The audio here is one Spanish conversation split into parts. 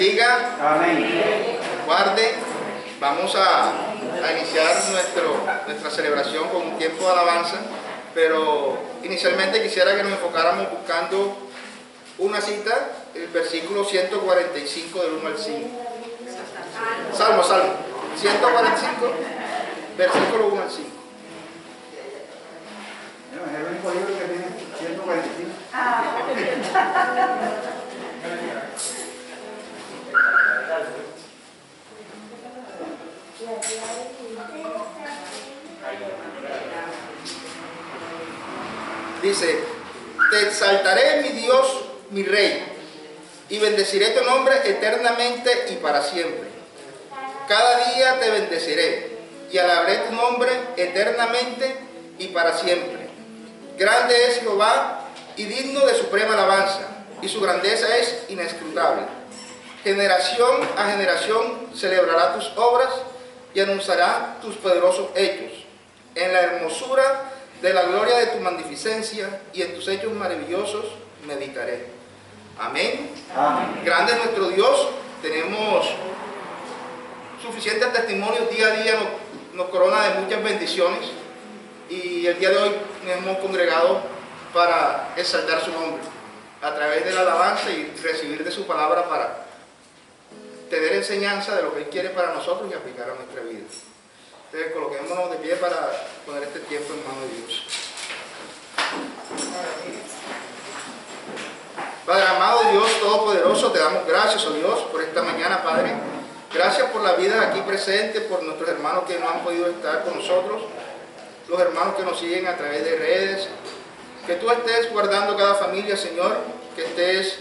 bendiga. Amén. Guarde. Vamos a iniciar nuestra celebración con un tiempo de alabanza, pero inicialmente quisiera que nos enfocáramos buscando una cita, el versículo 145 del 1 al 5. Salmo 145, versículo 1 al 5. Es el único libro que tiene 145. Dice: te exaltaré, mi Dios, mi Rey, y bendeciré tu nombre eternamente y para siempre. Cada día te bendeciré y alabaré tu nombre eternamente y para siempre. Grande es Jehová y digno de suprema alabanza, y su grandeza es inescrutable. Generación a generación celebrará tus obras y anunciará tus poderosos hechos. En la hermosura de la gloria de tu magnificencia y en tus hechos maravillosos meditaré. Amén. Amén. Grande es nuestro Dios. Tenemos suficientes testimonios, día a día nos corona de muchas bendiciones, y el día de hoy nos hemos congregado para exaltar su nombre a través de la alabanza y recibir de su palabra para tener enseñanza de lo que Él quiere para nosotros y aplicar a nuestra vida. Entonces coloquémonos de pie para poner este tiempo en manos de Dios. Padre amado, Dios Todopoderoso, te damos gracias, oh Dios, por esta mañana, Padre. Gracias por la vida aquí presente, por nuestros hermanos que no han podido estar con nosotros, los hermanos que nos siguen a través de redes. Que tú estés guardando cada familia, Señor, que estés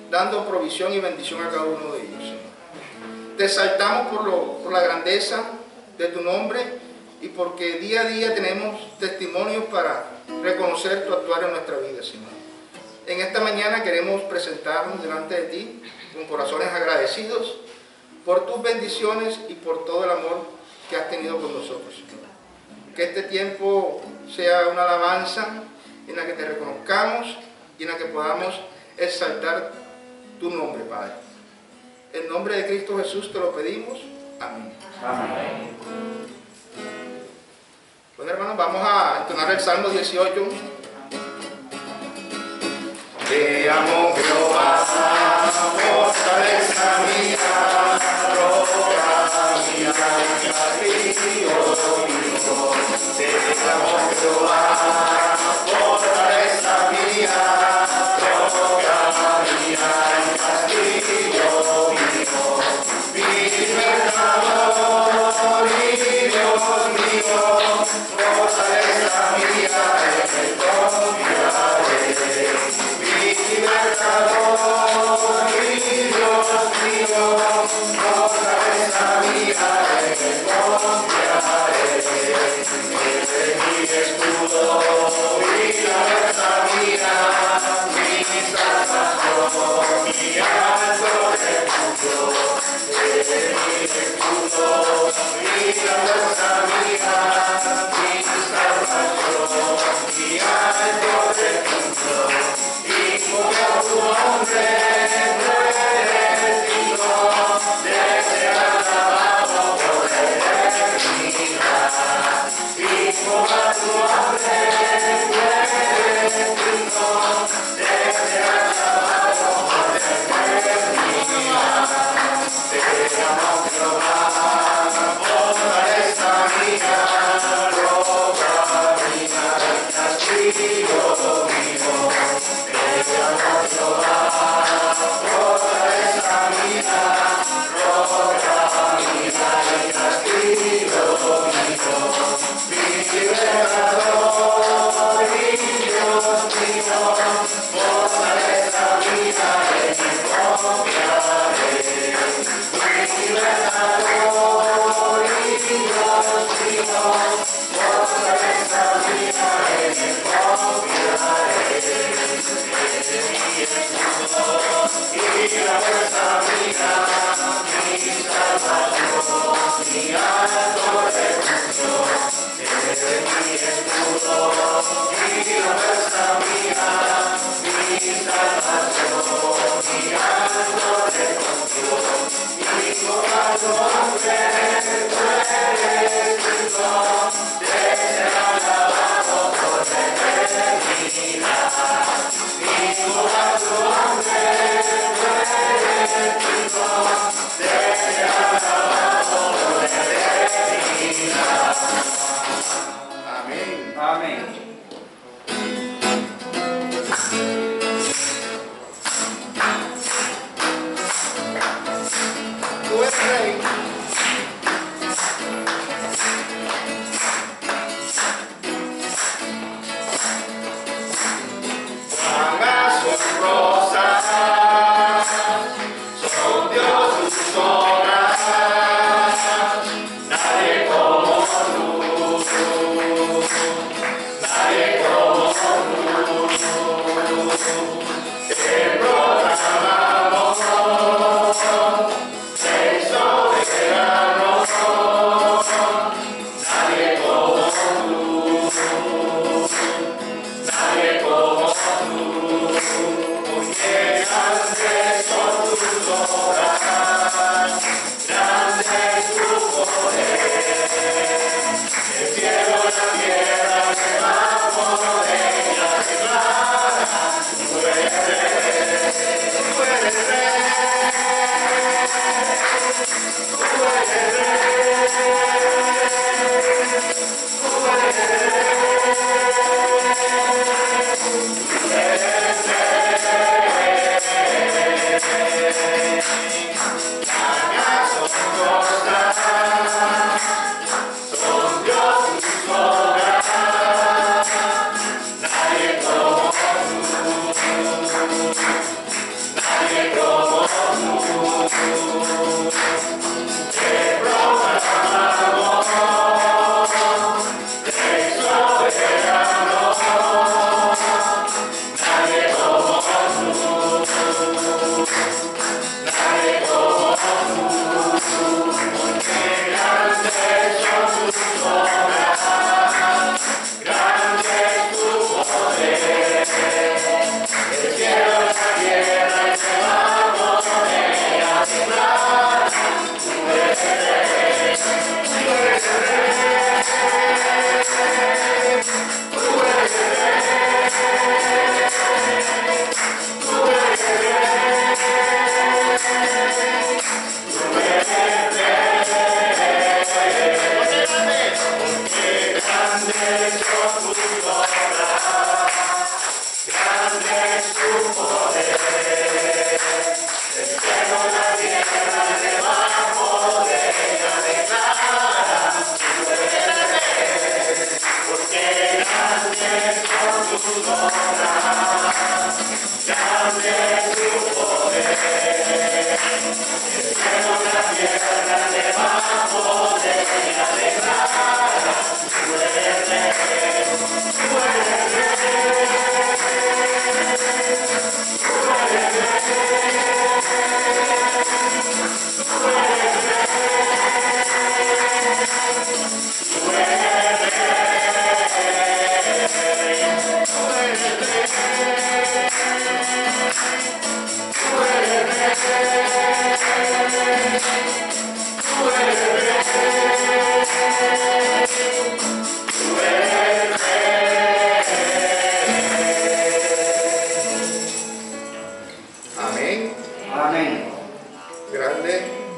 dando provisión y bendición a cada uno de ellos, Señor. Te exaltamos por la grandeza de tu nombre y porque día a día tenemos testimonios para reconocer tu actuar en nuestra vida, Señor. En esta mañana queremos presentarnos delante de ti con corazones agradecidos por tus bendiciones y por todo el amor que has tenido con nosotros, Señor. Que este tiempo sea una alabanza en la que te reconozcamos y en la que podamos exaltar tu nombre, Padre. En nombre de Cristo Jesús te lo pedimos. Amén. Amén. Bueno, hermanos, vamos a entonar el Salmo 18. Te amo, Jehová, fortaleza mía, roca mía, castillo mío. Te amo, Jehová, fortaleza mía, roca mía, castillo mío. Mi libertador y Dios mío, fortaleza mía, en el confiaré. Mi libertador y Dios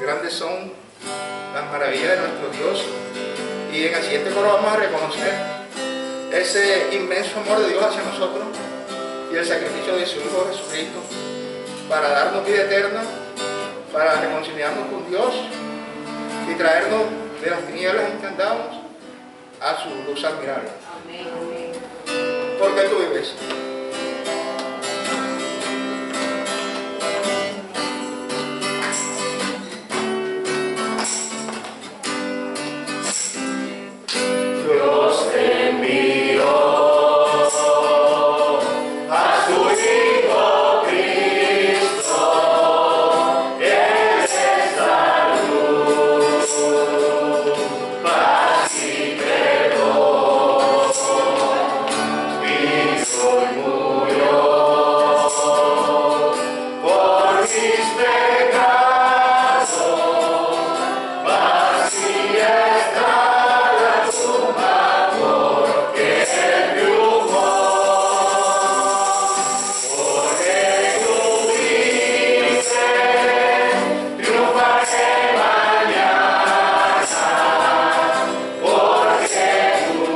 grandes son las maravillas de nuestro Dios. Y en el siguiente coro vamos a reconocer ese inmenso amor de Dios hacia nosotros y el sacrificio de su Hijo Jesucristo para darnos vida eterna, para reconciliarnos con Dios y traernos de las tinieblas en que andamos a su luz admirable. Amén, amén. ¿Por qué tú vives? Dios te envió a su Hijo Cristo, Él es la luz, paz y perdón, Cristo murió por mis pecados, vacía está la tumba porque Él triunfó, porque tú dices, triunfaré mañana, porque tú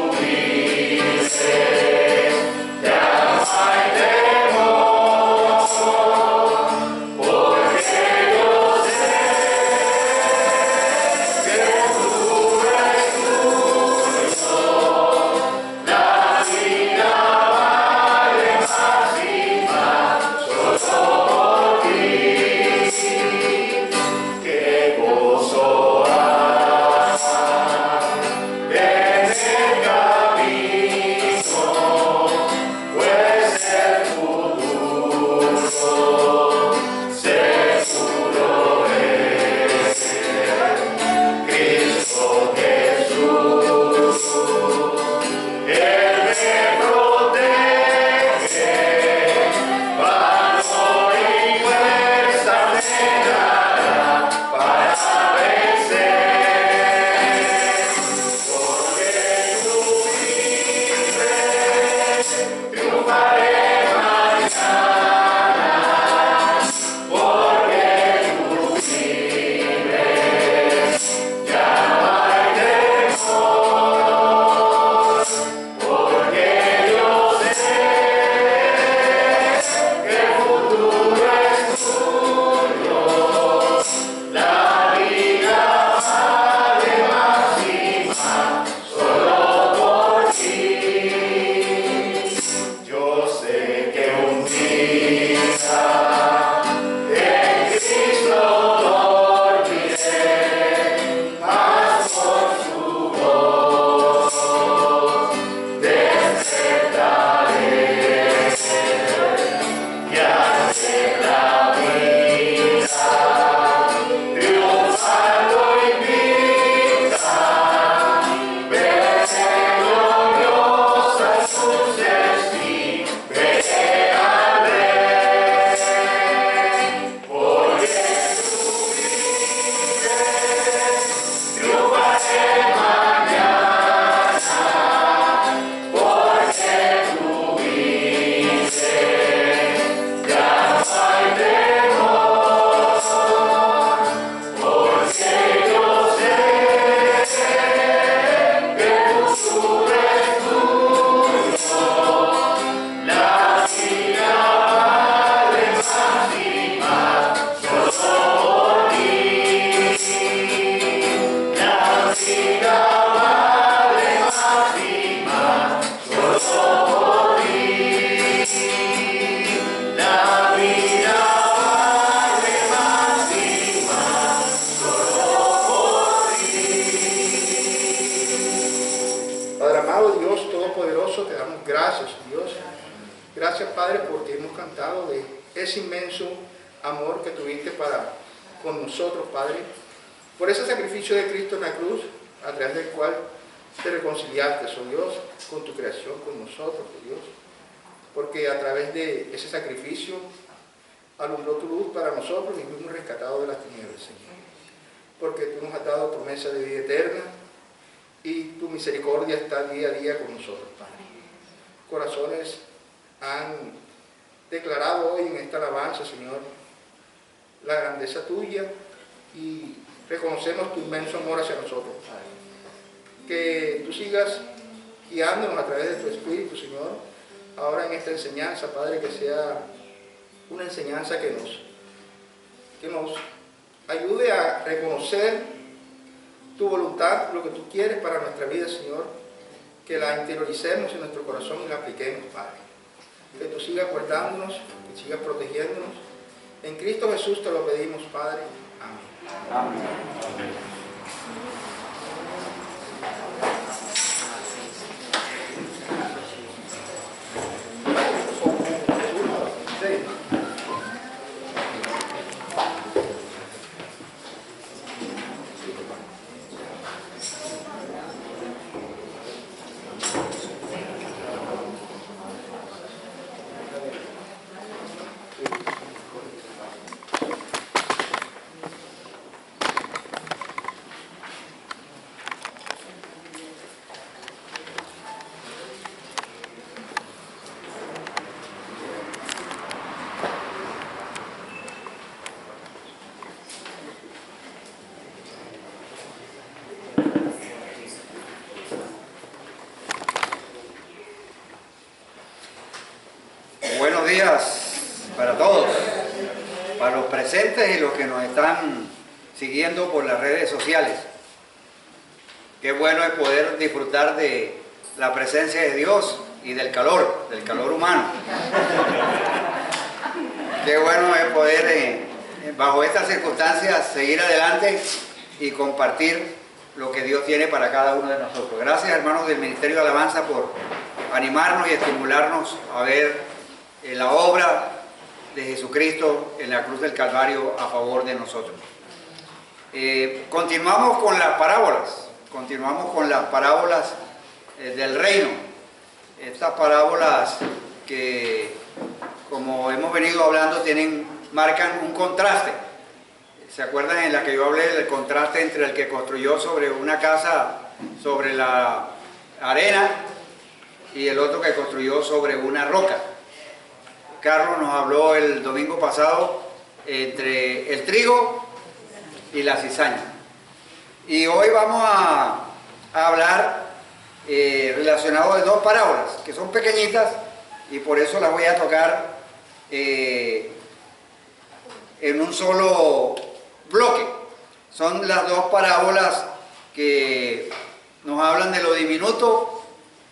dices, ya no hay temor, porque yo sé que tú eres tuyo, la vida vale más y más solo por ti. Qué gozo hay en el camino, pues el futuro seguro es Cristo Jesús. Él me protege, valor y fuerza me dará para vencer. Porque tú vives, triunfaré mañana. Porque tú vives, ya no hay temor. Porque yo sé que el futuro es tuyo, la vida vale más y más solo por ti. Yo sé que un día en Cristo dormiré, mas por su voz despertaré y al ser la vida triunfando invicta, veré gloriosas luces y veré al Rey. Porque tú vives, triunfaré mañana, porque tú dices, ya no hay temor, porque yo sé que el futuro es tuyo, la vida vale más y más solo por ti. La vida vale más y más solo por ti. La vida vale más y más solo por ti. Padre amado, Dios Todopoderoso, te damos gracias, Dios. Gracias, Padre, porque hemos cantado de ese inmenso amor que tuviste para con nosotros, Padre, por ese sacrificio de Cristo en la cruz, a través del cual te reconciliaste, oh Dios, con tu creación, con nosotros, oh Dios, porque a través de ese sacrificio alumbró tu luz para nosotros y fuimos rescatados de las tinieblas, Señor, porque tú nos has dado promesa de vida eterna y tu misericordia está día a día con nosotros, Padre. Corazones han declarado hoy en esta alabanza, Señor, la grandeza tuya y reconocemos tu inmenso amor hacia nosotros. Que tú sigas guiándonos a través de tu Espíritu, Señor, ahora en esta enseñanza, Padre, que sea una enseñanza que nos ayude a reconocer tu voluntad, lo que tú quieres para nuestra vida, Señor, que la interioricemos en nuestro corazón y la apliquemos, Padre. Que tú sigas guardándonos, que sigas protegiéndonos. En Cristo Jesús te lo pedimos, Padre. Amén. Amén. Buenos días para todos, para los presentes y los que nos están siguiendo por las redes sociales. Qué bueno es poder disfrutar de la presencia de Dios y del calor humano. Qué bueno es poder, bajo estas circunstancias, seguir adelante y compartir lo que Dios tiene para cada uno de nosotros. Gracias, hermanos del Ministerio de Alabanza, por animarnos y estimularnos a ver la obra de Jesucristo en la cruz del Calvario a favor de nosotros. Continuamos con las parábolas del reino. Estas parábolas que, como hemos venido hablando, marcan un contraste. ¿Se acuerdan en la que yo hablé del contraste entre el que construyó sobre una casa sobre la arena y el otro que construyó sobre una roca? Carlos nos habló el domingo pasado entre el trigo y la cizaña. Y hoy vamos a hablar relacionado de dos parábolas que son pequeñitas y por eso las voy a tocar en un solo bloque. Son las dos parábolas que nos hablan de lo diminuto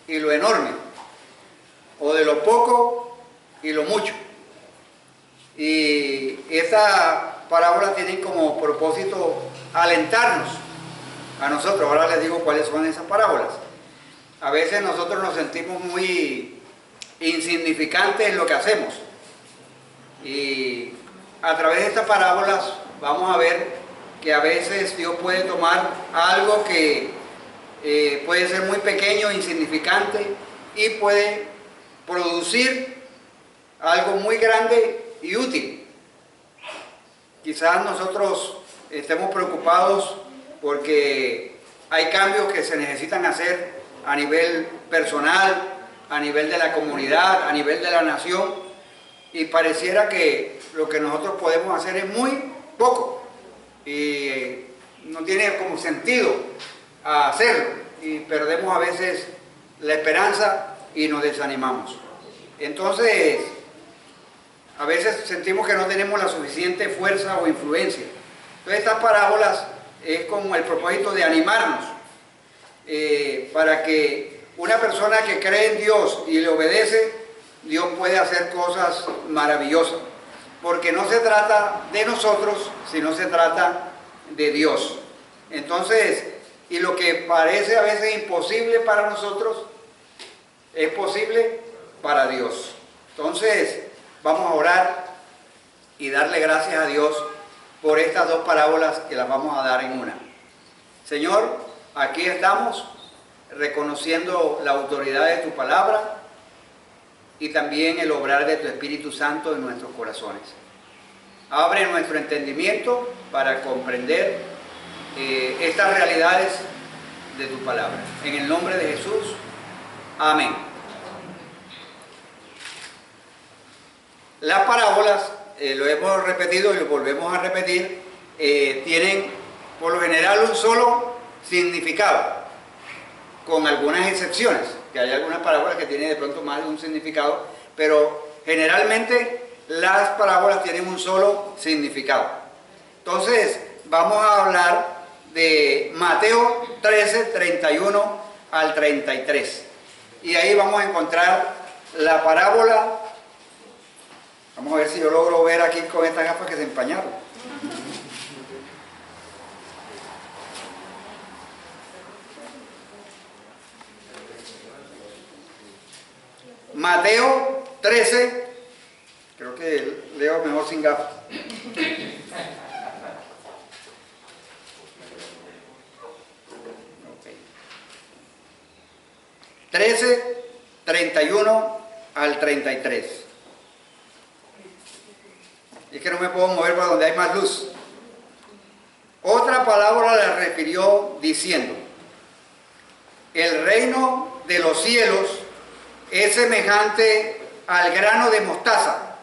y lo enorme, o de lo poco y lo mucho. Y esta parábola tiene como propósito alentarnos a nosotros. Ahora les digo cuáles son esas parábolas. A veces nosotros nos sentimos muy insignificantes en lo que hacemos. Y a través de estas parábolas vamos a ver que a veces Dios puede tomar algo que puede ser muy pequeño, insignificante, y puede producir algo muy grande y útil. Quizás nosotros estemos preocupados porque hay cambios que se necesitan hacer a nivel personal, a nivel de la comunidad, a nivel de la nación, y pareciera que lo que nosotros podemos hacer es muy poco y no tiene como sentido hacerlo, y perdemos a veces la esperanza y nos desanimamos. Entonces, a veces sentimos que no tenemos la suficiente fuerza o influencia. Entonces, estas parábolas es como el propósito de animarnos para que una persona que cree en Dios y le obedece, Dios puede hacer cosas maravillosas. Porque no se trata de nosotros, sino se trata de Dios. Entonces, y lo que parece a veces imposible para nosotros, es posible para Dios. Entonces, vamos a orar y darle gracias a Dios por estas dos parábolas que las vamos a dar en una. Señor, aquí estamos reconociendo la autoridad de tu palabra y también el obrar de tu Espíritu Santo en nuestros corazones. Abre nuestro entendimiento para comprender estas realidades de tu palabra. En el nombre de Jesús, amén. Las parábolas, lo hemos repetido y lo volvemos a repetir, tienen por lo general un solo significado, con algunas excepciones, que hay algunas parábolas que tienen de pronto más de un significado, pero generalmente las parábolas tienen un solo significado. Entonces, vamos a hablar de Mateo 13, 31 al 33. Y ahí vamos a encontrar la parábola. Vamos a ver si yo logro ver aquí con estas gafas que se empañaron. Mateo 13, creo que leo mejor sin gafas. 13, 31 al 33. Es que no me puedo mover para donde hay más luz. Otra palabra le refirió diciendo: el reino de los cielos es semejante al grano de mostaza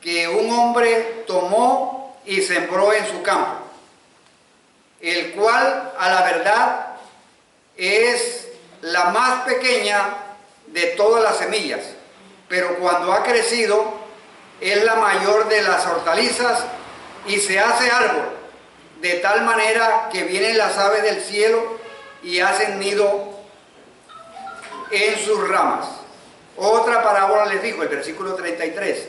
que un hombre tomó y sembró en su campo, el cual a la verdad es la más pequeña de todas las semillas, pero cuando ha crecido es la mayor de las hortalizas y se hace árbol, de tal manera que vienen las aves del cielo y hacen nido en sus ramas. Otra parábola les dijo, el versículo 33: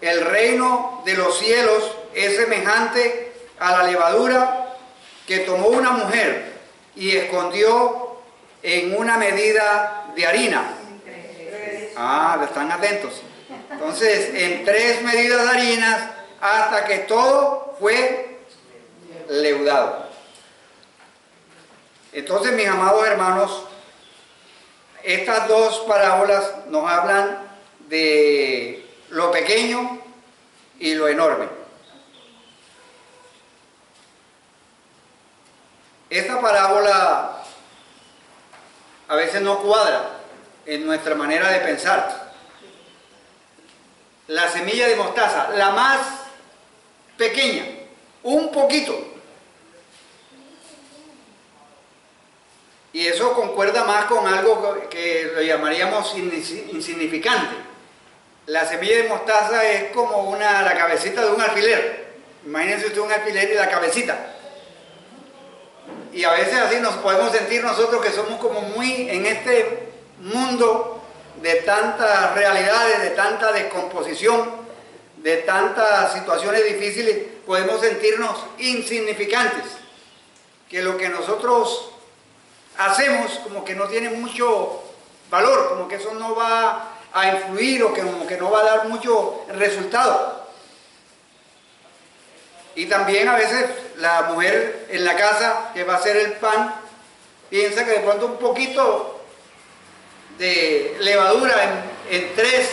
el reino de los cielos es semejante a la levadura que tomó una mujer y escondió en una medida de harina. Están atentos. Entonces, en 3 medidas de harina hasta que todo fue leudado. Entonces, mis amados hermanos, estas dos parábolas nos hablan de lo pequeño y lo enorme. Esta parábola a veces no cuadra en nuestra manera de pensar. La semilla de mostaza, la más pequeña, un poquito. Y eso concuerda más con algo que lo llamaríamos insignificante. La semilla de mostaza es como la cabecita de un alfiler. Imagínense usted un alfiler y la cabecita. Y a veces así nos podemos sentir nosotros, que somos como muy en este mundo de tantas realidades, de tanta descomposición, de tantas situaciones difíciles, podemos sentirnos insignificantes, que lo que nosotros hacemos como que no tiene mucho valor, como que eso no va a influir o que como que no va a dar mucho resultado. Y también a veces la mujer en la casa que va a hacer el pan piensa que de pronto un poquito de levadura en 3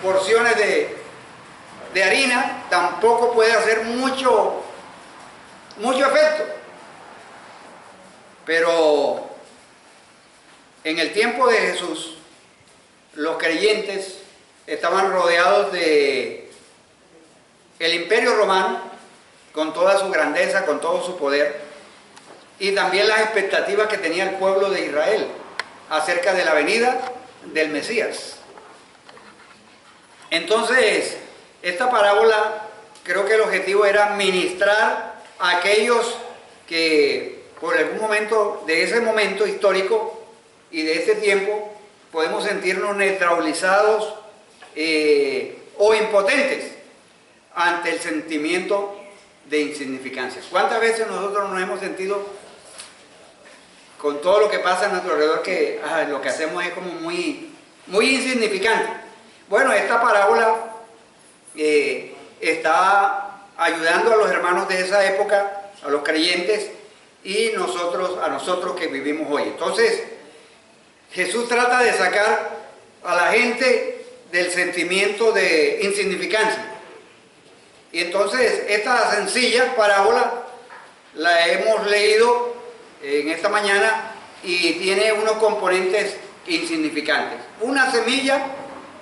porciones de harina tampoco puede hacer mucho efecto. Pero en el tiempo de Jesús, los creyentes estaban rodeados de el Imperio Romano, con toda su grandeza, con todo su poder, y también las expectativas que tenía el pueblo de Israel acerca de la venida del Mesías. Entonces, esta parábola, creo que el objetivo era ministrar a aquellos que por algún momento, de ese momento histórico y de este tiempo, podemos sentirnos neutralizados o impotentes ante el sentimiento de insignificancia. ¿Cuántas veces nosotros nos hemos sentido con todo lo que pasa a nuestro alrededor que lo que hacemos es como muy insignificante? Bueno, esta parábola está ayudando a los hermanos de esa época, a los creyentes, y a nosotros que vivimos hoy. Entonces, Jesús trata de sacar a la gente del sentimiento de insignificancia. Y entonces, esta sencilla parábola la hemos leído en esta mañana y tiene unos componentes insignificantes. Una semilla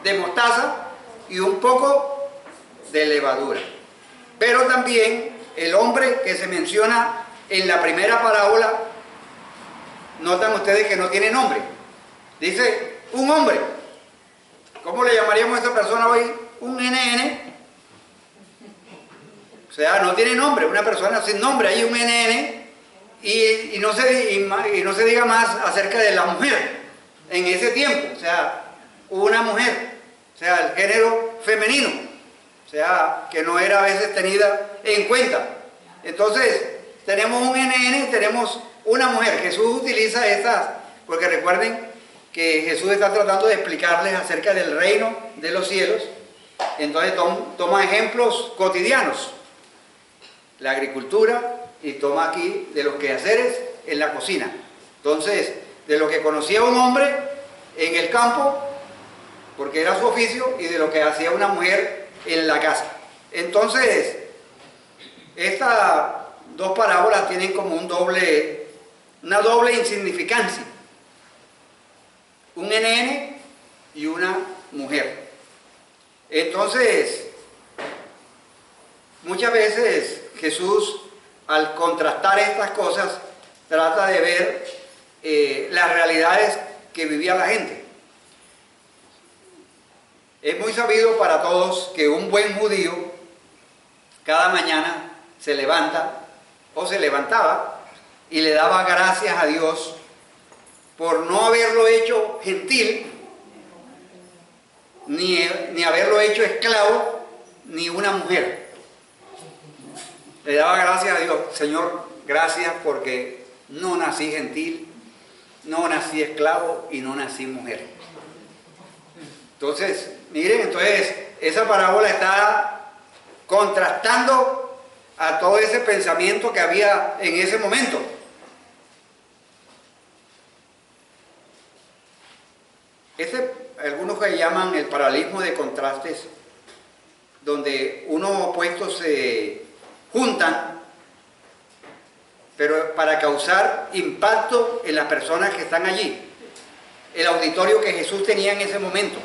de mostaza y un poco de levadura. Pero también el hombre que se menciona en la primera parábola, notan ustedes que no tiene nombre. Dice, un hombre. ¿Cómo le llamaríamos a esta persona hoy? Un NN. O sea, no tiene nombre, una persona sin nombre, hay un NN. Y no se diga más acerca de la mujer en ese tiempo. O sea, una mujer. O sea, el género femenino. O sea, que no era a veces tenida en cuenta. Entonces, tenemos un NN, tenemos una mujer. Jesús utiliza estas, porque recuerden que Jesús está tratando de explicarles acerca del reino de los cielos. Entonces toma ejemplos cotidianos, la agricultura, y toma aquí de los quehaceres en la cocina. Entonces, de lo que conocía un hombre en el campo, porque era su oficio, y de lo que hacía una mujer en la casa. Entonces, estas dos parábolas tienen como una doble insignificancia. Un NN y una mujer. Entonces, muchas veces Jesús, al contrastar estas cosas, trata de ver las realidades que vivía la gente. Es muy sabido para todos que un buen judío cada mañana se levanta o se levantaba y le daba gracias a Dios por no haberlo hecho gentil, ni haberlo hecho esclavo, ni una mujer. Le daba gracias a Dios, Señor, gracias porque no nací gentil, no nací esclavo y no nací mujer. Entonces, miren, esa parábola está contrastando a todo ese pensamiento que había en ese momento. Algunos que llaman el paralelismo de contrastes, donde unos opuestos se juntan, pero para causar impacto en las personas que están allí, el auditorio que Jesús tenía en ese momento.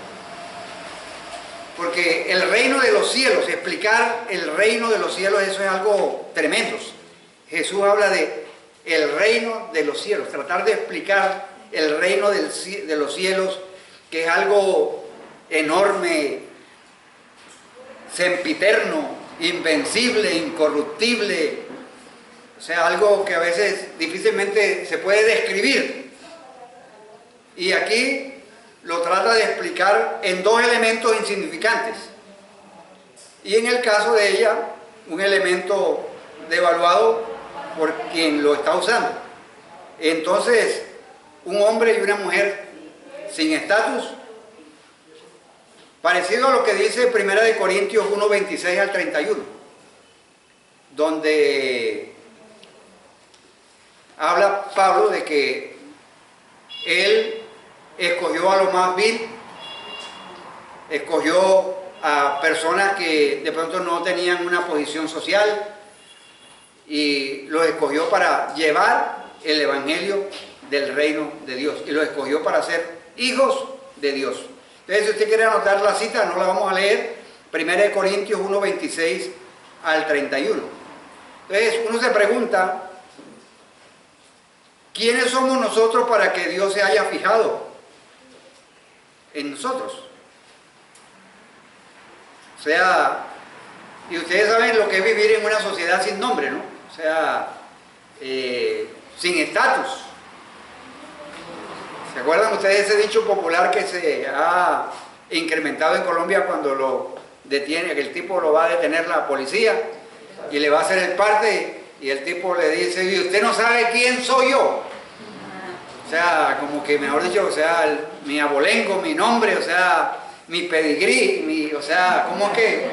Porque el reino de los cielos, explicar el reino de los cielos, eso es algo tremendo. Jesús habla de el reino de los cielos, tratar de explicar el reino de los cielos, que es algo enorme, sempiterno, invencible, incorruptible, o sea, algo que a veces difícilmente se puede describir. Y aquí lo trata de explicar en dos elementos insignificantes. Y en el caso de ella, un elemento devaluado por quien lo está usando. Entonces, un hombre y una mujer sin estatus, parecido a lo que dice 1 Corintios 1, 26 al 31, donde habla Pablo de que él escogió a lo más vil, escogió a personas que de pronto no tenían una posición social y los escogió para llevar el evangelio del reino de Dios, y los escogió para ser hijos de Dios. Entonces, si usted quiere anotar la cita, no la vamos a leer, 1 Corintios 1, 26 al 31. Entonces, uno se pregunta, ¿quiénes somos nosotros para que Dios se haya fijado en nosotros? O sea, y ustedes saben lo que es vivir en una sociedad sin nombre, ¿no? O sea, sin estatus. ¿Se acuerdan ustedes de ese dicho popular que se ha incrementado en Colombia cuando lo detiene, que el tipo lo va a detener la policía y le va a hacer el parte y el tipo le dice, y usted no sabe quién soy yo? O sea, como que mejor dicho, o sea, mi abolengo, mi nombre, o sea, mi pedigrí, o sea, ¿cómo que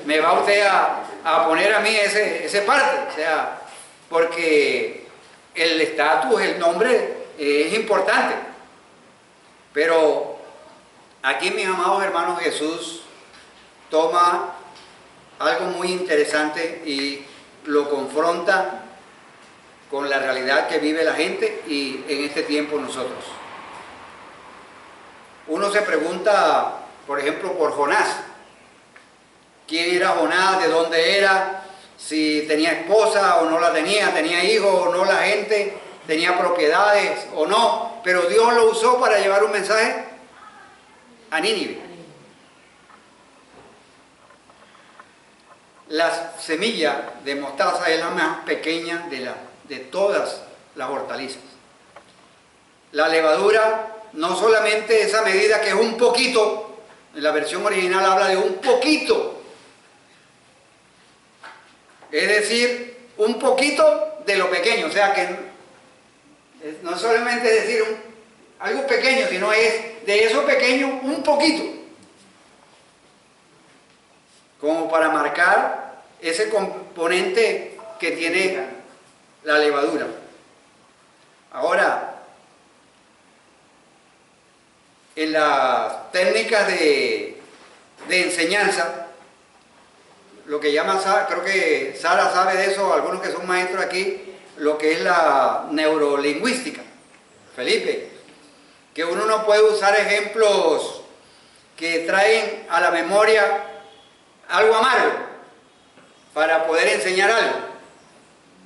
me va usted a poner a mí ese parte? O sea, porque el estatus, el nombre es importante. Pero aquí, mis amados hermanos, Jesús toma algo muy interesante y lo confronta con la realidad que vive la gente y en este tiempo nosotros. Uno se pregunta, por ejemplo, por Jonás. quién era Jonás, de dónde era, si tenía esposa o no la tenía, tenía hijos o no la gente, tenía propiedades o no, pero Dios lo usó para llevar un mensaje a Nínive. La semilla de mostaza es la más pequeña de todas las hortalizas. La levadura, no solamente esa medida que es un poquito, en la versión original habla de un poquito, es decir, un poquito de lo pequeño, o sea que no solamente es decir algo pequeño, sino es de eso pequeño un poquito, como para marcar ese componente que tiene la levadura. Ahora, en las técnicas de enseñanza, lo que llama, creo que Sara sabe de eso, algunos que son maestros aquí, lo que es la neurolingüística. Felipe, que uno no puede usar ejemplos que traen a la memoria algo amargo para poder enseñar algo.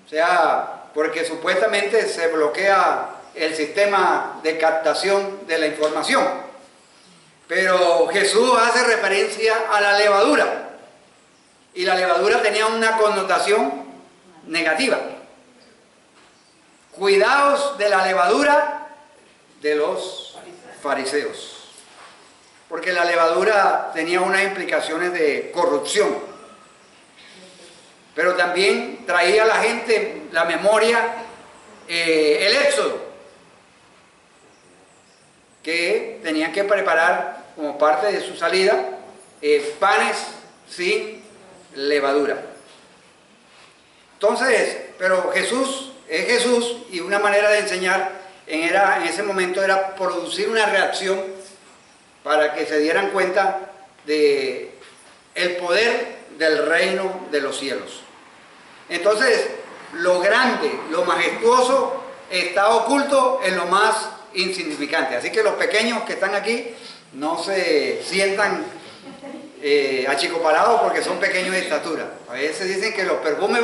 O sea, porque supuestamente se bloquea el sistema de captación de la información. Pero Jesús hace referencia a la levadura. Y la levadura tenía una connotación negativa. Cuidaos de la levadura de los fariseos. Porque la levadura tenía unas implicaciones de corrupción. Pero también traía a la gente la memoria, el éxodo, que tenían que preparar como parte de su salida panes sin levadura. Entonces, pero Jesús es Jesús, y una manera de enseñar en ese momento era producir una reacción para que se dieran cuenta de el poder del reino de los cielos. Entonces, lo grande, lo majestuoso está oculto en lo más insignificante. Así que los pequeños que están aquí no se sientan achicopalados porque son pequeños de estatura. A veces dicen que los perfumes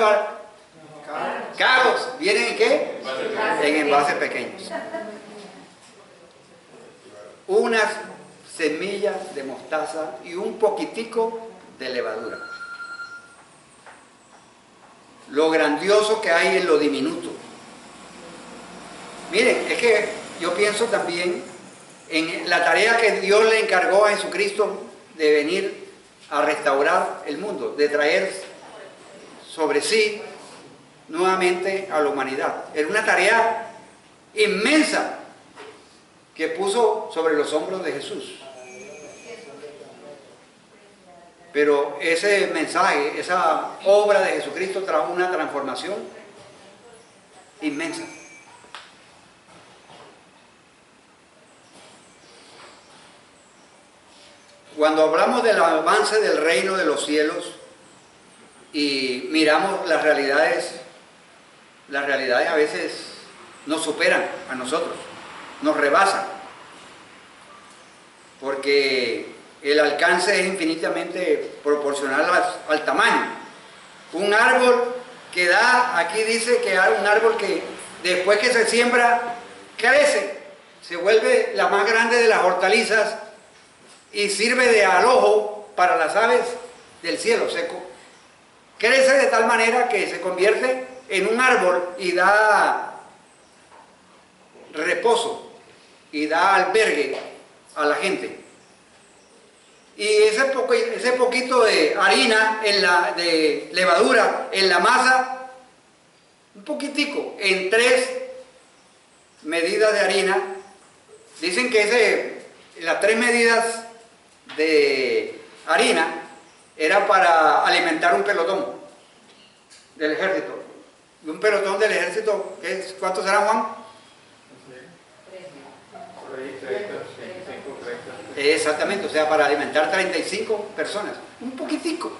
caros vienen ¿en qué? En envases pequeños. Unas semillas de mostaza y un poquitico de levadura. Lo grandioso que hay en lo diminuto. Miren, es que yo pienso también en la tarea que Dios le encargó a Jesucristo de venir a restaurar el mundo, de traer sobre sí nuevamente a la humanidad. Era una tarea inmensa que puso sobre los hombros de Jesús. Pero ese mensaje, esa obra de Jesucristo trajo una transformación inmensa. Cuando hablamos del avance del reino de los cielos y miramos las realidades a veces nos superan a nosotros, nos rebasan, porque el alcance es infinitamente proporcional al tamaño. Un árbol que da, aquí dice que hay un árbol que después que se siembra, crece, se vuelve la más grande de las hortalizas y sirve de alojo para las aves del cielo seco. Crece de tal manera que se convierte en un árbol y da reposo y da albergue a la gente. Y ese poquito de harina, de levadura en la masa, un poquitico, en 3 medidas de harina, dicen que las 3 medidas de harina era para alimentar un pelotón del ejército. Y un pelotón del ejército, ¿cuántos serán, Juan? Exactamente, o sea, para alimentar 35 personas. Un poquitico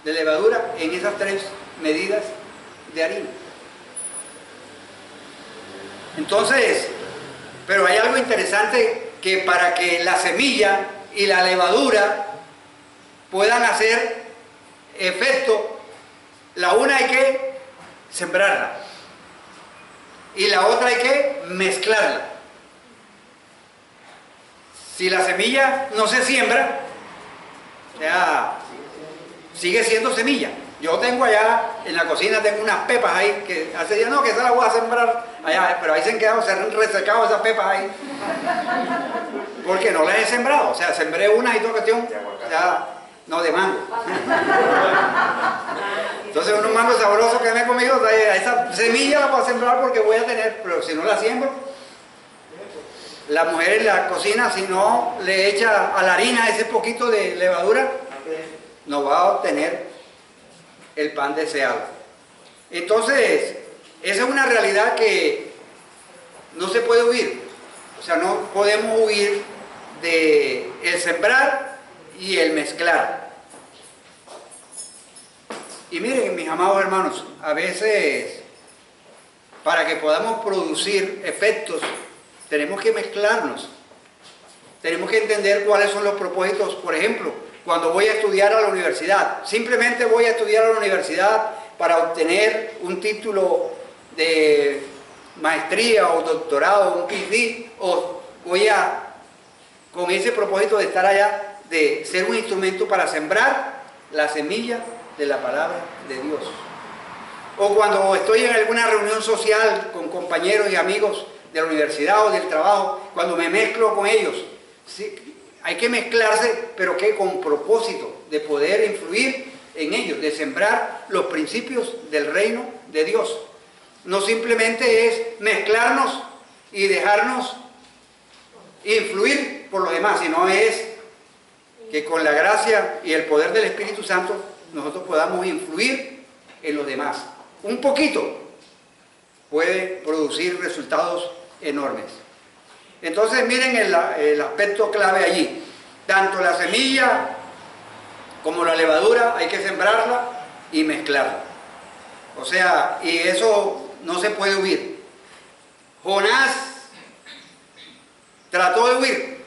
de levadura en esas 3 medidas de harina. Entonces, pero hay algo interesante, que para que la semilla y la levadura puedan hacer efecto, la una hay que sembrarla y la otra hay que mezclarla. Si la semilla no se siembra, o sea, sigue siendo semilla. Yo tengo allá en la cocina, tengo unas pepas ahí que hace días no, que esa la voy a sembrar allá, pero ahí se han quedado, se han resecado esas pepas ahí. Porque no las he sembrado, o sea, sembré una y toda cuestión, ya, no, de mango. Entonces unos mangos sabrosos que me he comido, esa semilla la voy a sembrar porque voy a tener, pero si no la siembro, la mujer en la cocina, si no le echa a la harina ese poquito de levadura, no va a obtener el pan deseado. Entonces, esa es una realidad que no se puede huir. O sea, no podemos huir de el sembrar y el mezclar. Y miren, mis amados hermanos, a veces, para que podamos producir efectos, tenemos que mezclarnos. Tenemos que entender cuáles son los propósitos. Por ejemplo, cuando voy a estudiar a la universidad, simplemente voy a estudiar a la universidad para obtener un título de maestría o doctorado, un PhD, o voy con ese propósito de estar allá, de ser un instrumento para sembrar la semilla de la palabra de Dios. O cuando estoy en alguna reunión social con compañeros y amigos de la universidad o del trabajo, cuando me mezclo con ellos, sí, hay que mezclarse, pero que con propósito de poder influir en ellos, de sembrar los principios del reino de Dios. No simplemente es mezclarnos y dejarnos influir por los demás, sino es que con la gracia y el poder del Espíritu Santo nosotros podamos influir en los demás. Un poquito puede producir resultados enormes. Entonces miren el aspecto clave allí. Tanto la semilla como la levadura hay que sembrarla y mezclarla. O sea, y eso no se puede huir. Jonás trató de huir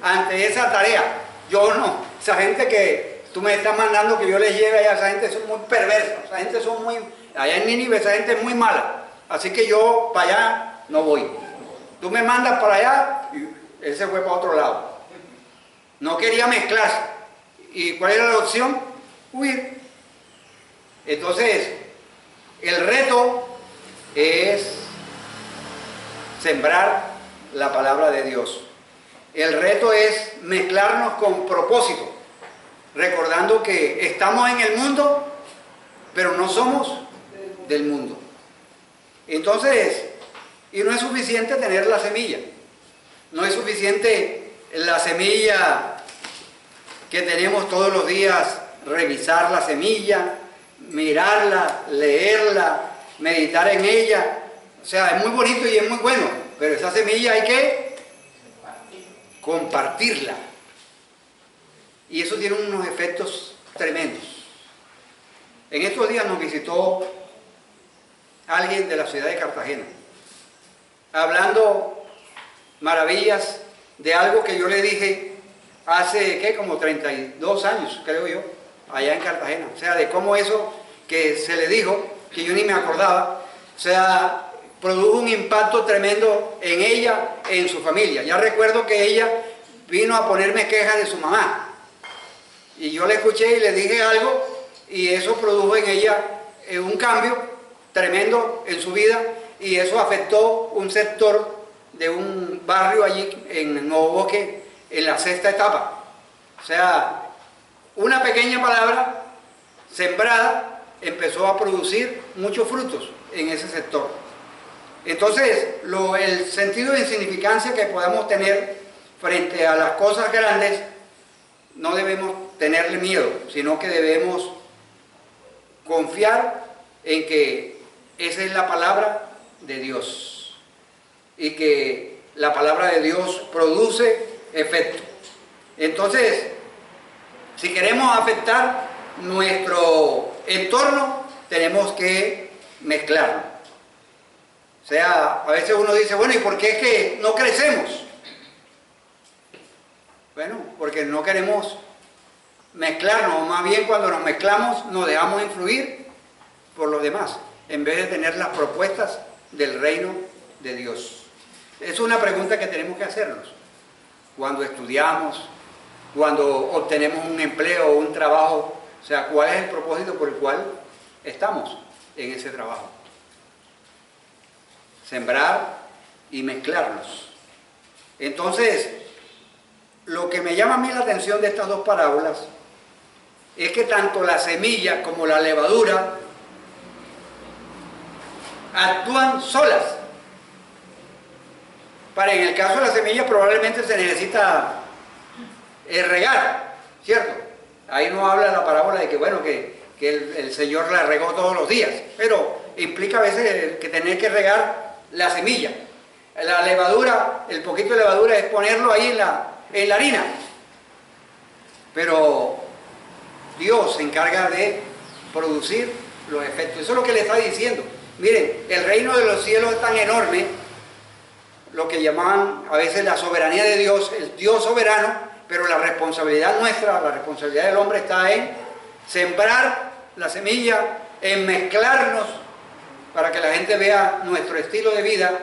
ante esa tarea. Yo no. Esa gente que tú me estás mandando que yo les lleve allá, esa gente son muy perversa. Esa gente son muy... Allá en Nínive esa gente es muy mala. Así que yo para allá no voy. Tú me mandas para allá y él se fue para otro lado. No quería mezclarse. ¿Y cuál era la opción? Huir. Entonces, el reto es sembrar la palabra de Dios. El reto es mezclarnos con propósito, recordando que estamos en el mundo, pero no somos del mundo. Entonces, y no es suficiente tener la semilla. No es suficiente la semilla que tenemos todos los días, revisar la semilla, mirarla, leerla, meditar en ella. O sea, es muy bonito y es muy bueno, pero esa semilla hay que compartirla. Y eso tiene unos efectos tremendos. En estos días nos visitó alguien de la ciudad de Cartagena, hablando maravillas de algo que yo le dije hace, ¿qué? Como 32 años, creo yo, allá en Cartagena. O sea, de cómo eso que se le dijo, que yo ni me acordaba, o sea, produjo un impacto tremendo en ella, en su familia. Ya recuerdo que ella vino a ponerme quejas de su mamá. Y yo le escuché y le dije algo, y eso produjo en ella un cambio tremendo en su vida, y eso afectó un sector de un barrio allí en Nuevo Bosque, en la sexta etapa. O sea, una pequeña palabra sembrada empezó a producir muchos frutos en ese sector. Entonces, el sentido de insignificancia que podamos tener frente a las cosas grandes, no debemos tenerle miedo, sino que debemos confiar en que esa es la palabra de Dios y que la palabra de Dios produce efecto. Entonces, si queremos afectar nuestro entorno, tenemos que mezclarlo. O sea, a veces uno dice, bueno, ¿y por qué es que no crecemos? Bueno, porque no queremos mezclarnos, o más bien cuando nos mezclamos nos dejamos influir por los demás, en vez de tener las propuestas del reino de Dios. Es una pregunta que tenemos que hacernos cuando estudiamos, cuando obtenemos un empleo o un trabajo. O sea, ¿cuál es el propósito por el cual estamos en ese trabajo? Sembrar y mezclarnos. Entonces, lo que me llama a mí la atención de estas dos parábolas es que tanto la semilla como la levadura actúan solas. Para en el caso de la semilla probablemente se necesita regar, ¿cierto? Ahí no habla la parábola de que, bueno, que el Señor la regó todos los días, pero implica a veces que tener que regar la semilla. La levadura, el poquito de levadura es ponerlo ahí en la harina. Pero Dios se encarga de producir los efectos. Eso es lo que le está diciendo. Miren, el reino de los cielos es tan enorme, lo que llamaban a veces la soberanía de Dios, el Dios soberano, pero la responsabilidad nuestra, la responsabilidad del hombre está en sembrar la semilla, en mezclarnos para que la gente vea nuestro estilo de vida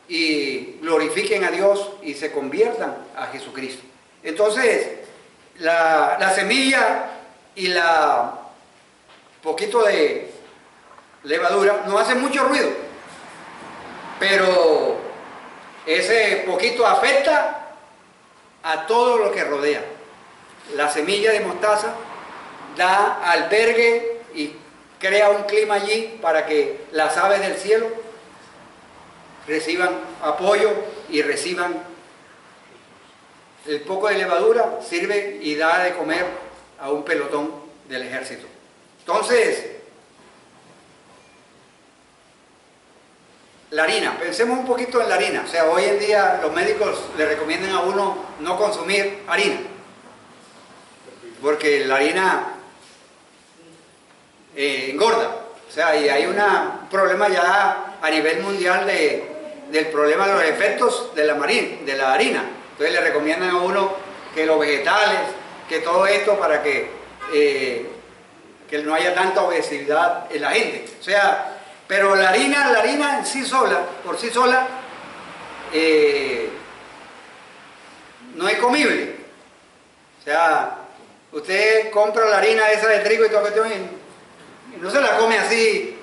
y glorifiquen a Dios y se conviertan a Jesucristo. Entonces, la semilla y la poquito de levadura no hacen mucho ruido, pero ese poquito afecta a todo lo que rodea. La semilla de mostaza da albergue y crea un clima allí para que las aves del cielo reciban apoyo y reciban el poco de levadura, sirve y da de comer a un pelotón del ejército. Entonces, la harina, pensemos un poquito en la harina. O sea, hoy en día los médicos le recomiendan a uno no consumir harina, porque la harina engorda. O sea, y hay un problema ya a nivel mundial del problema de los efectos de la harina. Entonces le recomiendan a uno que los vegetales, que todo esto para que no haya tanta obesidad en la gente. O sea, pero la harina en sí sola, por sí sola, no es comible. O sea, usted compra la harina esa de trigo y todo esto y no se la come así.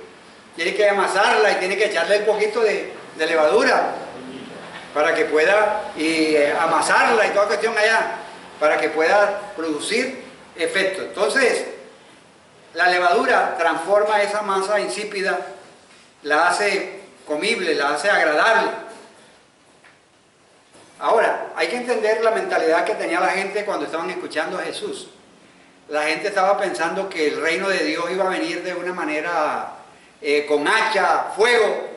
Tiene que amasarla y tiene que echarle un poquito de levadura para que pueda, y amasarla y toda cuestión allá, para que pueda producir efecto. Entonces, la levadura transforma esa masa insípida, la hace comible, la hace agradable. Ahora, hay que entender la mentalidad que tenía la gente cuando estaban escuchando a Jesús. La gente estaba pensando que el reino de Dios iba a venir de una manera con hacha, fuego,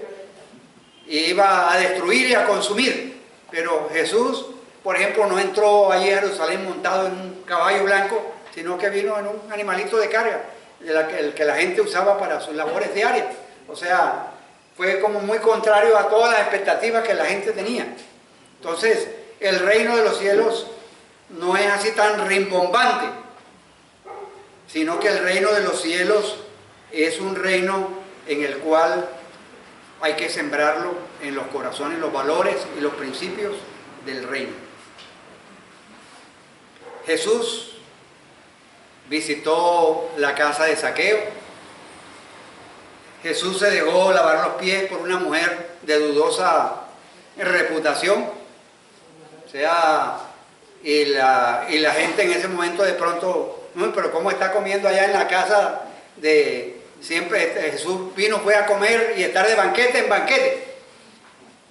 y iba a destruir y a consumir. Pero Jesús, por ejemplo, no entró allí a Jerusalén montado en un caballo blanco, sino que vino en un animalito de carga, el que la gente usaba para sus labores diarias. O sea, fue como muy contrario a todas las expectativas que la gente tenía. Entonces, el reino de los cielos no es así tan rimbombante, sino que el reino de los cielos es un reino en el cual hay que sembrarlo en los corazones, los valores y los principios del reino. Jesús visitó la casa de Zaqueo. Jesús se dejó lavar los pies por una mujer de dudosa reputación. O sea, y la gente en ese momento de pronto, no, pero ¿cómo está comiendo allá en la casa de... Siempre Jesús fue a comer y estar de banquete en banquete.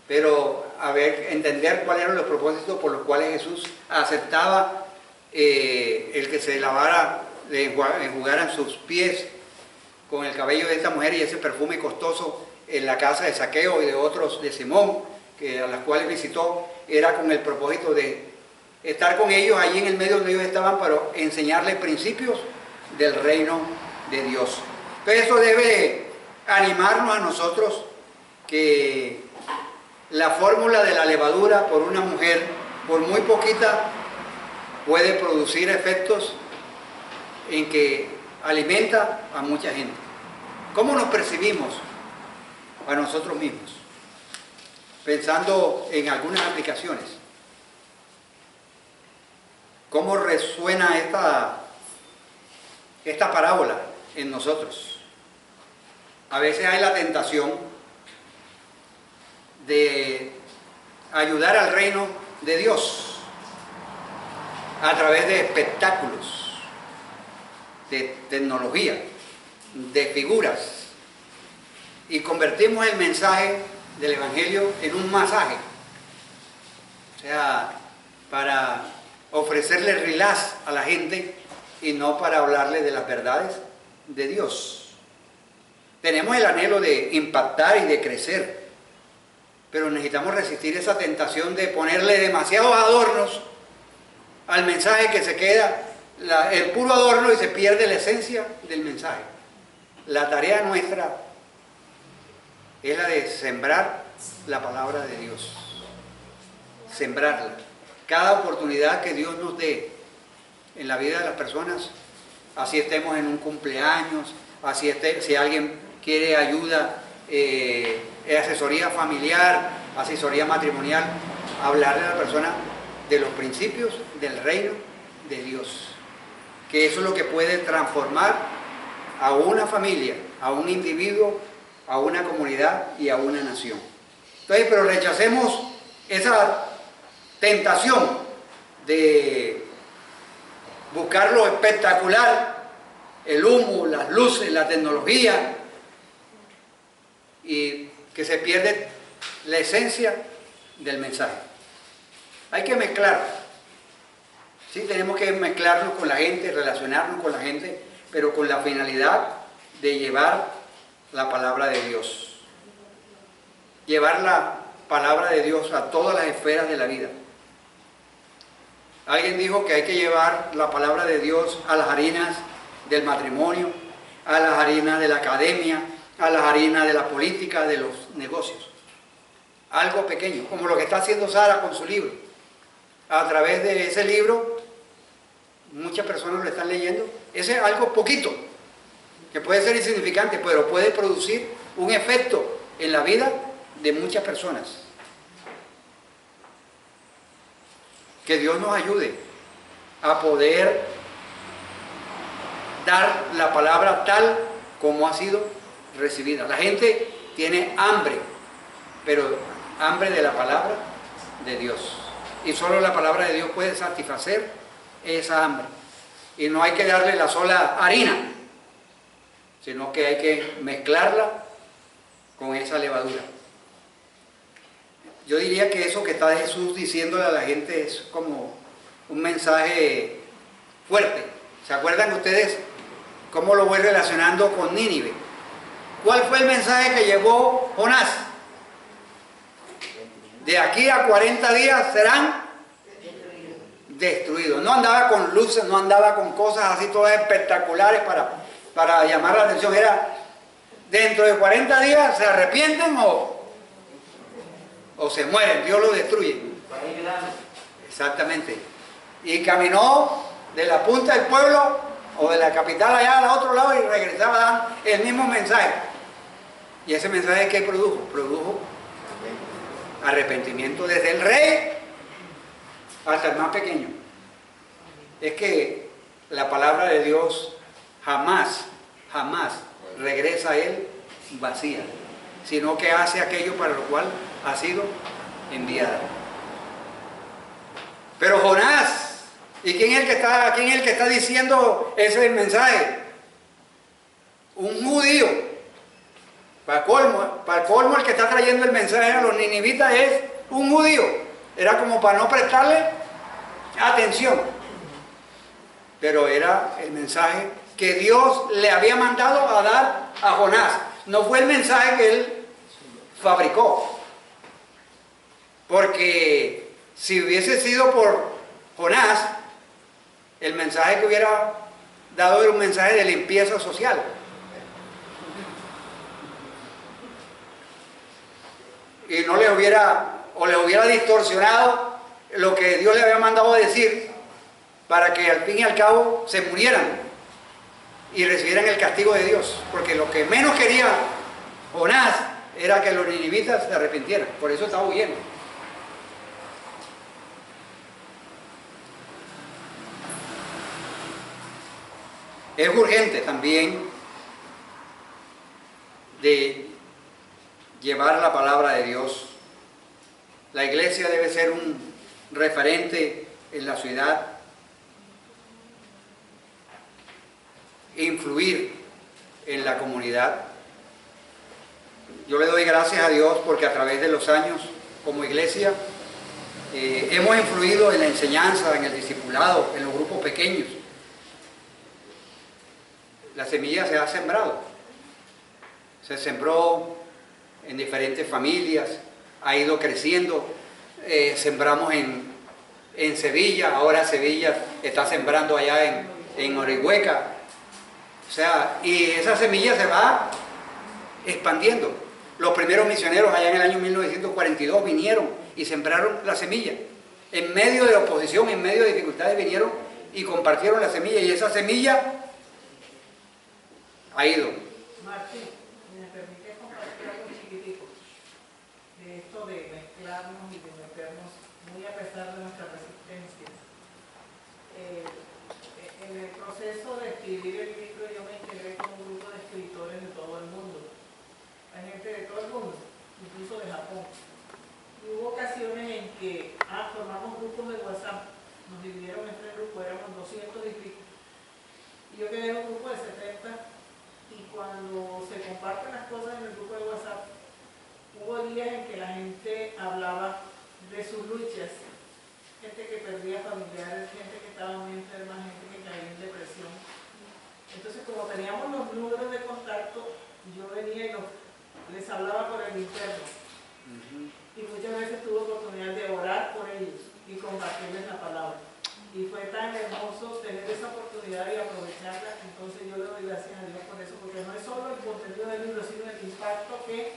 Pero a ver, entender cuáles eran los propósitos por los cuales Jesús aceptaba el que se lavara, le enjugaran sus pies con el cabello de esta mujer y ese perfume costoso en la casa de Zaqueo y de otros de Simón, a las cuales visitó, era con el propósito de estar con ellos allí en el medio donde ellos estaban para enseñarles principios del reino de Dios. Entonces eso debe animarnos a nosotros, que la fórmula de la levadura por una mujer, por muy poquita, puede producir efectos en que alimenta a mucha gente. ¿Cómo nos percibimos a nosotros mismos? Pensando en algunas aplicaciones. ¿Cómo resuena esta parábola en nosotros? A veces hay la tentación de ayudar al reino de Dios a través de espectáculos, de tecnología, de figuras, y convertimos el mensaje del Evangelio en un masaje, o sea, para ofrecerle relax a la gente y no para hablarle de las verdades de Dios. Tenemos el anhelo de impactar y de crecer, pero necesitamos resistir esa tentación de ponerle demasiados adornos al mensaje, que se queda el puro adorno y se pierde la esencia del mensaje. La tarea nuestra es la de sembrar la palabra de Dios, sembrarla. Cada oportunidad que Dios nos dé en la vida de las personas, así estemos en un cumpleaños, así si alguien quiere ayuda, asesoría familiar, asesoría matrimonial, hablarle a la persona de los principios del reino de Dios, que eso es lo que puede transformar a una familia, a un individuo, a una comunidad y a una nación. Entonces, pero rechacemos esa tentación de buscar lo espectacular, el humo, las luces, la tecnología, y que se pierde la esencia del mensaje. Hay que mezclar. Sí, tenemos que mezclarnos con la gente, relacionarnos con la gente, pero con la finalidad de llevar la palabra de Dios. Llevar la palabra de Dios a todas las esferas de la vida. Alguien dijo que hay que llevar la palabra de Dios a las harinas del matrimonio, a las harinas de la academia, a las harinas de la política, de los negocios. Algo pequeño, como lo que está haciendo Sara con su libro. A través de ese libro, muchas personas lo están leyendo. Ese es algo poquito, que puede ser insignificante, pero puede producir un efecto en la vida de muchas personas. Que Dios nos ayude a poder dar la palabra tal como ha sido recibida. La gente tiene hambre, pero hambre de la palabra de Dios. Y solo la palabra de Dios puede satisfacer esa hambre. Y no hay que darle la sola harina, sino que hay que mezclarla con esa levadura. Yo diría que eso que está Jesús diciéndole a la gente es como un mensaje fuerte. ¿Se acuerdan ustedes cómo lo voy relacionando con Nínive? ¿Cuál fue el mensaje que llevó Jonás? De aquí a 40 días serán destruidos. No andaba con luces, no andaba con cosas así todas espectaculares para llamar la atención. Era, dentro de 40 días se arrepienten o se mueren, Dios los destruye. Exactamente. Y caminó de la punta del pueblo o de la capital allá al otro lado y regresaba dando el mismo mensaje. ¿Y ese mensaje qué produjo? Produjo arrepentimiento desde el rey hasta el más pequeño. Es que la palabra de Dios jamás regresa a él vacía, sino que hace aquello para lo cual ha sido enviada. Pero Jonás, ¿y quién es el que está diciendo ese mensaje? Un judío. Para colmo el que está trayendo el mensaje a los ninivitas es un judío. Era como para no prestarle atención. Pero era el mensaje que Dios le había mandado a dar a Jonás. No fue el mensaje que él fabricó. Porque si hubiese sido por Jonás, el mensaje que hubiera dado era un mensaje de limpieza social. Y no le hubiera distorsionado lo que Dios le había mandado a decir para que al fin y al cabo se murieran y recibieran el castigo de Dios, porque lo que menos quería Jonás era que los ninivitas se arrepintieran, por eso estaba huyendo. Es urgente también de llevar la palabra de Dios. La iglesia debe ser un referente en la ciudad, influir en la comunidad. Yo le doy gracias a Dios porque a través de los años como iglesia hemos influido en la enseñanza, en el discipulado, en los grupos pequeños. La semilla se ha sembrado, se sembró en diferentes familias, ha ido creciendo, sembramos en Sevilla, ahora Sevilla está sembrando allá en Orihueca, o sea, y esa semilla se va expandiendo. Los primeros misioneros allá en el año 1942 vinieron y sembraron la semilla, en medio de la oposición, en medio de dificultades vinieron y compartieron la semilla, y esa semilla ha ido. Martín, ¿me permite compartir algo chiquitico de esto de mezclarnos y de meternos muy a pesar de nuestra resistencia? En el proceso de escribir el libro yo me integré con un grupo de escritores de todo el mundo. Hay gente de todo el mundo, incluso de Japón. Y hubo ocasiones en que formamos grupos de WhatsApp, nos dividieron en 3 grupos, éramos 200 y pico. Y yo quedé en un grupo de 70. Y cuando se comparten las cosas en el grupo de WhatsApp, hubo días en que la gente hablaba de sus luchas, gente que perdía familiares, gente que estaba muy enferma, gente que caía en depresión. Entonces, como teníamos los números de contacto, yo venía y les hablaba por el interno. Y muchas veces tuve oportunidad de orar por ellos y compartirles la palabra. Y fue tan hermoso tener esa oportunidad y aprovecharla. Entonces yo le doy gracias a Dios por eso, porque no es solo el contenido del libro, sino el impacto que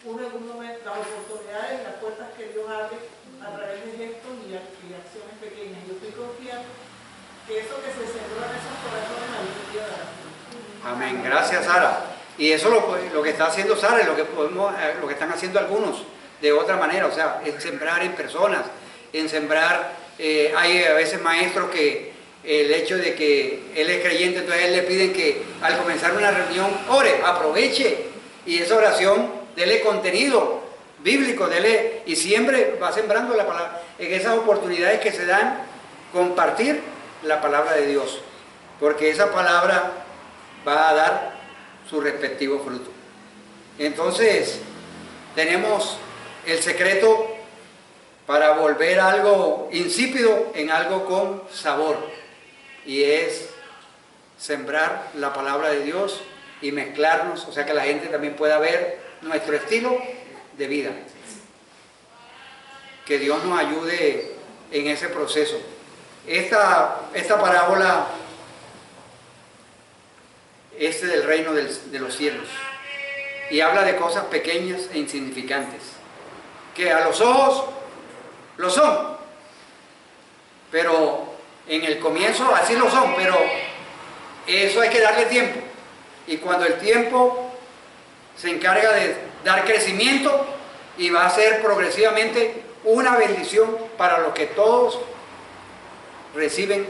uno en un momento, las oportunidades y las puertas que Dios abre a través de gestos y acciones pequeñas. Yo estoy confiando que eso que se sembró en esos corazones algún día dará. Amén. Gracias, Sara. Y eso lo que está haciendo Sara es lo que están haciendo algunos de otra manera, o sea, en sembrar en personas, en sembrar. Hay a veces maestros que el hecho de que él es creyente, entonces a él le piden que al comenzar una reunión ore, aproveche, y esa oración dele contenido bíblico, dele, y siempre va sembrando la palabra, en esas oportunidades que se dan, compartir la palabra de Dios, porque esa palabra va a dar su respectivo fruto. Entonces, tenemos el secreto para volver algo insípido en algo con sabor, y es sembrar la palabra de Dios y mezclarnos, o sea que la gente también pueda ver nuestro estilo de vida. Que Dios nos ayude en ese proceso. Esta parábola es del reino de los cielos y habla de cosas pequeñas e insignificantes, que a los ojos lo son, pero en el comienzo así lo son, pero eso hay que darle tiempo, y cuando el tiempo se encarga de dar crecimiento, y va a ser progresivamente una bendición para los que todos reciben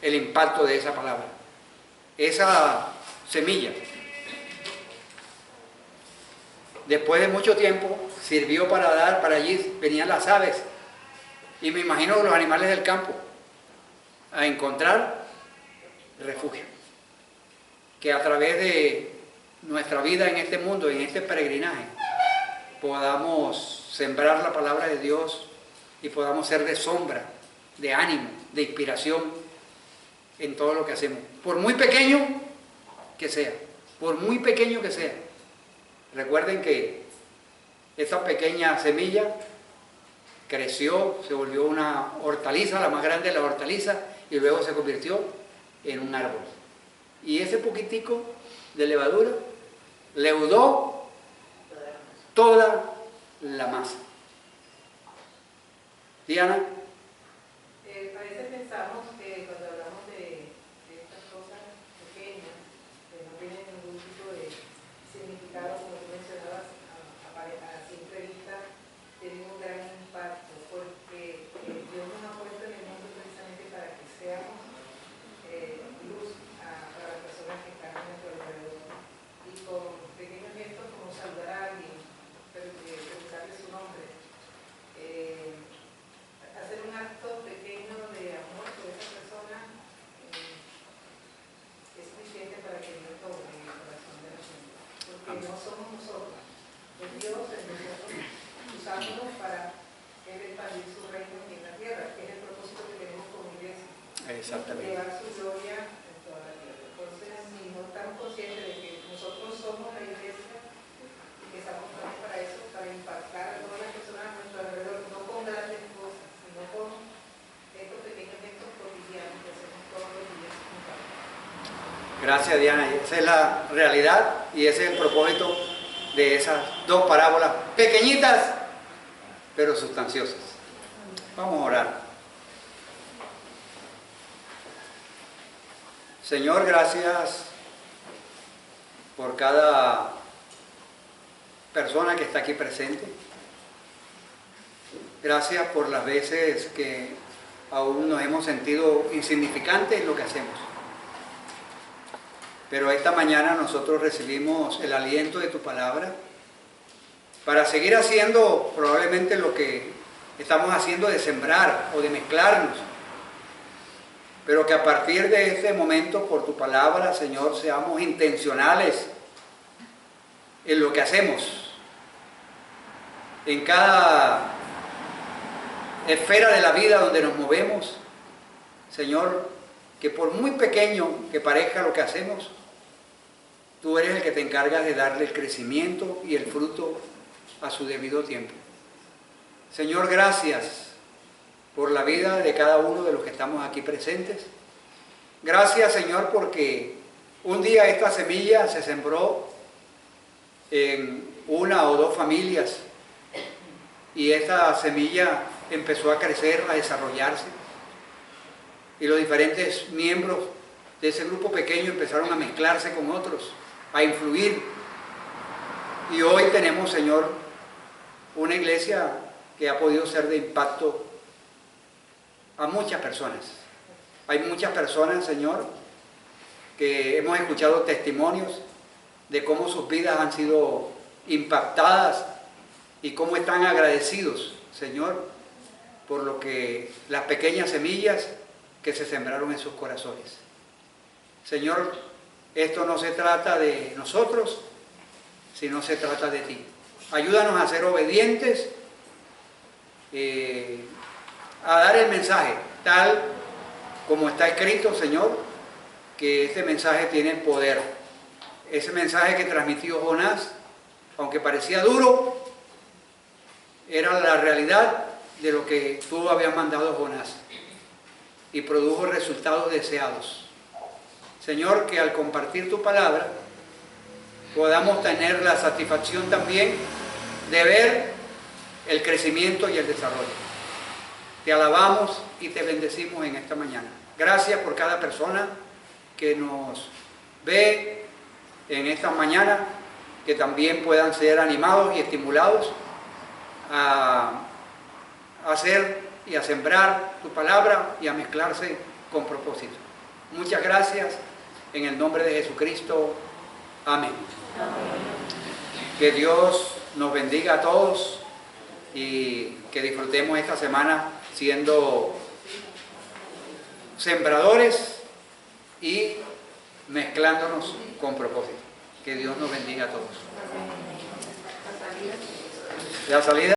el impacto de esa palabra, esa semilla. Después de mucho tiempo sirvió para dar, para allí venían las aves, y me imagino los animales del campo, a encontrar refugio. Que a través de nuestra vida en este mundo, en este peregrinaje, podamos sembrar la palabra de Dios y podamos ser de sombra, de ánimo, de inspiración en todo lo que hacemos. Por muy pequeño que sea, por muy pequeño que sea. Recuerden que esta pequeña semilla creció, se volvió una hortaliza, la más grande de las hortalizas, y luego se convirtió en un árbol. Y ese poquitico de levadura leudó toda la masa. Diana. A veces pensamos que cuando hablamos de estas cosas pequeñas, que no somos nosotros, es Dios en nosotros, usándonos para expandir su reino en la tierra, que es el propósito que tenemos como iglesia. Exactamente. Llevar su gloria en toda la tierra. Entonces, si no estamos conscientes de que nosotros somos la iglesia y que estamos para eso, para impactar a todas las personas a nuestro alrededor, no con grandes cosas, sino con estos pequeños gestos cotidianos que hacemos todos los días. Gracias, Diana. Esa es la realidad y ese es el propósito de esas dos parábolas pequeñitas pero sustanciosas. Vamos a orar. Señor, gracias por cada persona que está aquí presente. Gracias por las veces que aún nos hemos sentido insignificantes en lo que hacemos. Pero esta mañana nosotros recibimos el aliento de tu palabra para seguir haciendo probablemente lo que estamos haciendo de sembrar o de mezclarnos. Pero que a partir de este momento, por tu palabra, Señor, seamos intencionales en lo que hacemos. En cada esfera de la vida donde nos movemos, Señor, que por muy pequeño que parezca lo que hacemos, tú eres el que te encargas de darle el crecimiento y el fruto a su debido tiempo. Señor, gracias por la vida de cada uno de los que estamos aquí presentes. Gracias, Señor, porque un día esta semilla se sembró en una o dos familias y esta semilla empezó a crecer, a desarrollarse. Y los diferentes miembros de ese grupo pequeño empezaron a mezclarse con otros, a influir. Y hoy tenemos, Señor, una iglesia que ha podido ser de impacto a muchas personas. Hay muchas personas, Señor, que hemos escuchado testimonios de cómo sus vidas han sido impactadas y cómo están agradecidos, Señor, por lo que las pequeñas semillas que se sembraron en sus corazones. Señor, esto no se trata de nosotros, sino se trata de ti. Ayúdanos a ser obedientes, a dar el mensaje tal como está escrito, Señor, que este mensaje tiene poder. Ese mensaje que transmitió Jonás, aunque parecía duro, era la realidad de lo que tú habías mandado a Jonás y produjo resultados deseados. Señor, que al compartir tu palabra podamos tener la satisfacción también de ver el crecimiento y el desarrollo. Te alabamos y te bendecimos en esta mañana. Gracias por cada persona que nos ve en esta mañana, que también puedan ser animados y estimulados a hacer y a sembrar tu palabra y a mezclarse con propósito. Muchas gracias, en el nombre de Jesucristo. Amén. Que Dios nos bendiga a todos y que disfrutemos esta semana siendo sembradores y mezclándonos con propósito. Que Dios nos bendiga a todos. La salida.